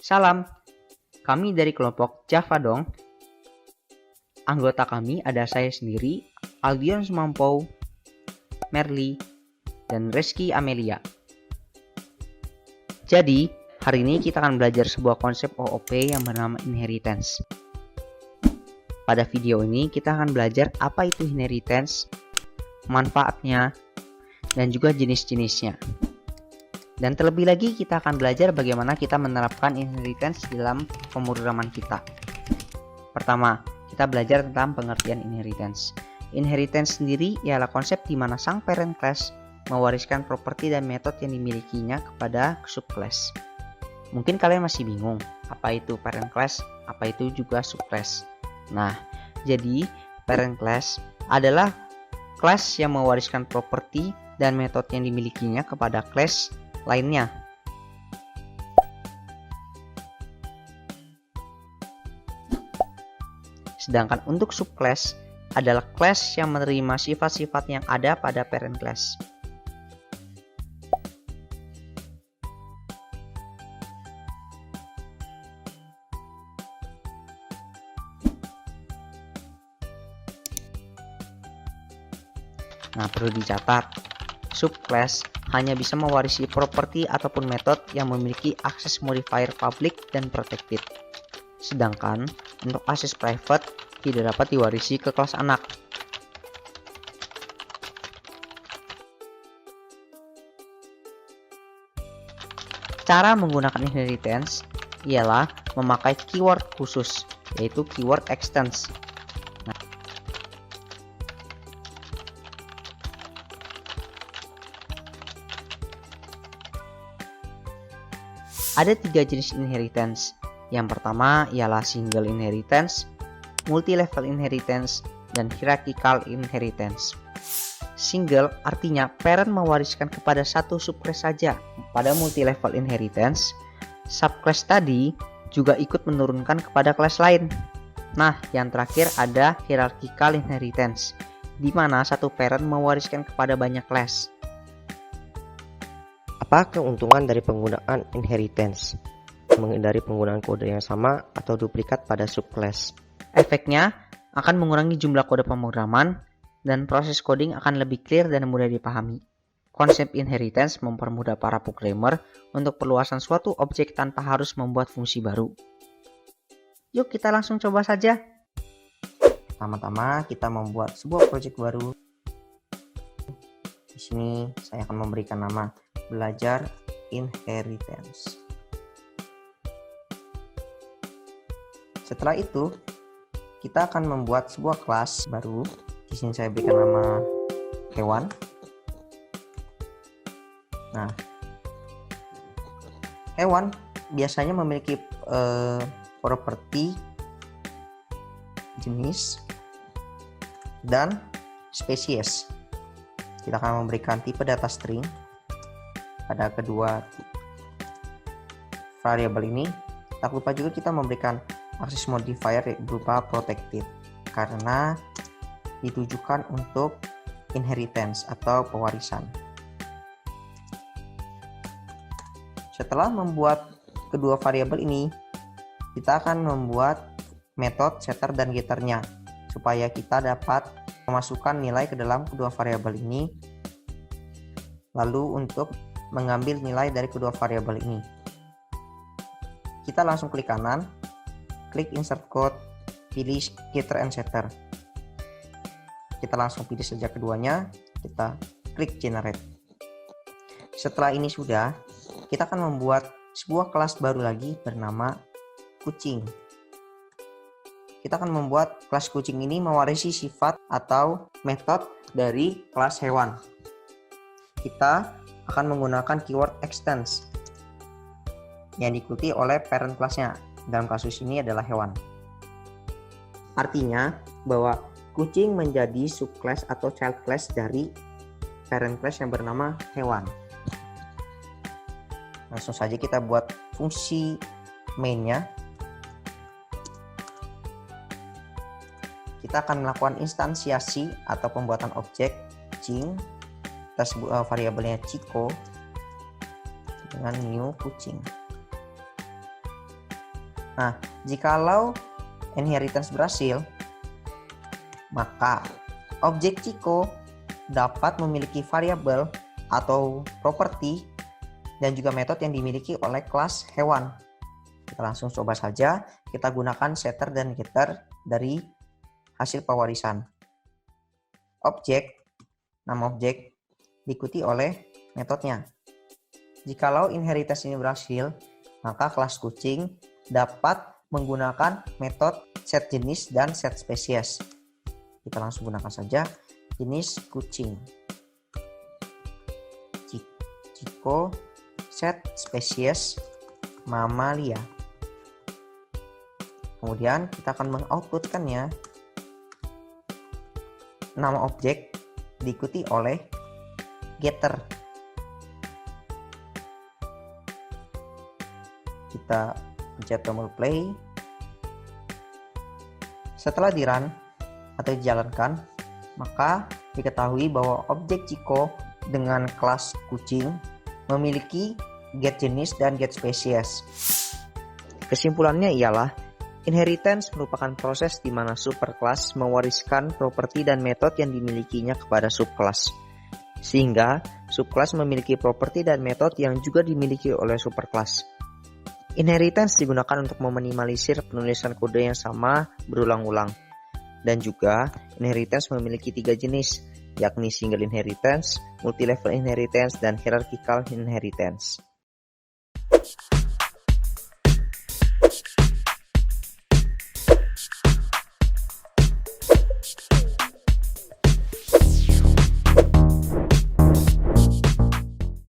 Salam, kami dari kelompok Java dong. Anggota kami ada saya sendiri, Aldion Sumampau, Merli, dan Reski Amelia. Jadi, hari ini kita akan belajar sebuah konsep OOP yang bernama inheritance. Pada video ini kita akan belajar apa itu inheritance, manfaatnya, dan juga jenis-jenisnya. Dan terlebih lagi kita akan belajar bagaimana kita menerapkan inheritance dalam pemrograman kita. Pertama, kita belajar tentang pengertian inheritance. Inheritance sendiri ialah konsep di mana sang parent class mewariskan properti dan metode yang dimilikinya kepada subclass. Mungkin kalian masih bingung, apa itu parent class, apa itu juga subclass. Nah, jadi parent class adalah kelas yang mewariskan properti dan metode yang dimilikinya kepada kelas lainnya. Sedangkan untuk subclass adalah kelas yang menerima sifat-sifat yang ada pada parent class. Nah, perlu dicatat, subclass hanya bisa mewarisi properti ataupun metode yang memiliki akses modifier public dan protected. Sedangkan untuk akses private tidak dapat diwarisi ke kelas anak. Cara menggunakan inheritance ialah memakai keyword khusus, yaitu keyword extends. Ada 3 jenis inheritance. Yang pertama ialah single inheritance, multi-level inheritance, dan hierarchical inheritance. Single artinya parent mewariskan kepada satu subclass saja. Pada multi-level inheritance, subclass tadi juga ikut menurunkan kepada kelas lain. Nah, yang terakhir ada hierarchical inheritance, di mana satu parent mewariskan kepada banyak kelas. Apa keuntungan dari penggunaan inheritance? Menghindari penggunaan kode yang sama atau duplikat pada subclass. Efeknya akan mengurangi jumlah kode pemrograman dan proses coding akan lebih clear dan mudah dipahami. Konsep inheritance mempermudah para programmer untuk perluasan suatu objek tanpa harus membuat fungsi baru. Yuk kita langsung coba saja. Pertama-tama kita membuat sebuah project baru. Di sini saya akan memberikan nama belajar inheritance. Setelah itu, kita akan membuat sebuah kelas baru. Di sini saya berikan nama hewan. Nah, hewan biasanya memiliki properti, jenis, dan spesies. Kita akan memberikan tipe data string pada kedua variabel ini. Tak lupa juga kita memberikan akses modifier berupa protected karena ditujukan untuk inheritance atau pewarisan. Setelah membuat kedua variabel ini, kita akan membuat metode setter dan getternya supaya kita dapat memasukkan nilai ke dalam kedua variabel ini. Lalu untuk mengambil nilai dari kedua variabel ini, kita langsung klik kanan, klik insert code, pilih getter and setter. Kita langsung pilih saja keduanya, kita klik generate. Setelah ini sudah, kita akan membuat sebuah kelas baru lagi bernama kucing. Kita akan membuat kelas kucing ini mewarisi sifat atau metode dari kelas hewan. Kita akan menggunakan keyword extends yang diikuti oleh parent class-nya. Dalam kasus ini adalah hewan. Artinya bahwa kucing menjadi subclass atau child class dari parent class yang bernama hewan. Langsung saja kita buat fungsi main-nya. Kita akan melakukan instansiasi atau pembuatan objek kucing. Kita sebut variabelnya Chico dengan new kucing. Nah, jikalau inheritance berhasil, maka objek Chico dapat memiliki variabel atau properti dan juga metode yang dimiliki oleh kelas hewan. Kita langsung coba saja, kita gunakan setter dan getter dari hasil pewarisan. Objek, nama objek, diikuti oleh metodenya. Jikalau inheritance ini berhasil, maka kelas kucing dapat menggunakan metode set jenis dan set spesies. Kita langsung gunakan saja jenis kucing. Chico set spesies mamalia. Kemudian kita akan mengoutputkannya. Nama objek diikuti oleh getter. Kita pencet tombol play. Setelah di-run atau dijalankan, maka diketahui bahwa objek Chico dengan kelas kucing memiliki get jenis dan get spesies. Kesimpulannya ialah, inheritance merupakan proses di mana superkelas mewariskan properti dan metode yang dimilikinya kepada subkelas. Sehingga, subkelas memiliki properti dan metode yang juga dimiliki oleh superkelas. Inheritance digunakan untuk meminimalisir penulisan kode yang sama berulang-ulang. Dan juga, inheritance memiliki 3 jenis, yakni single inheritance, multi-level inheritance, dan hierarchical inheritance.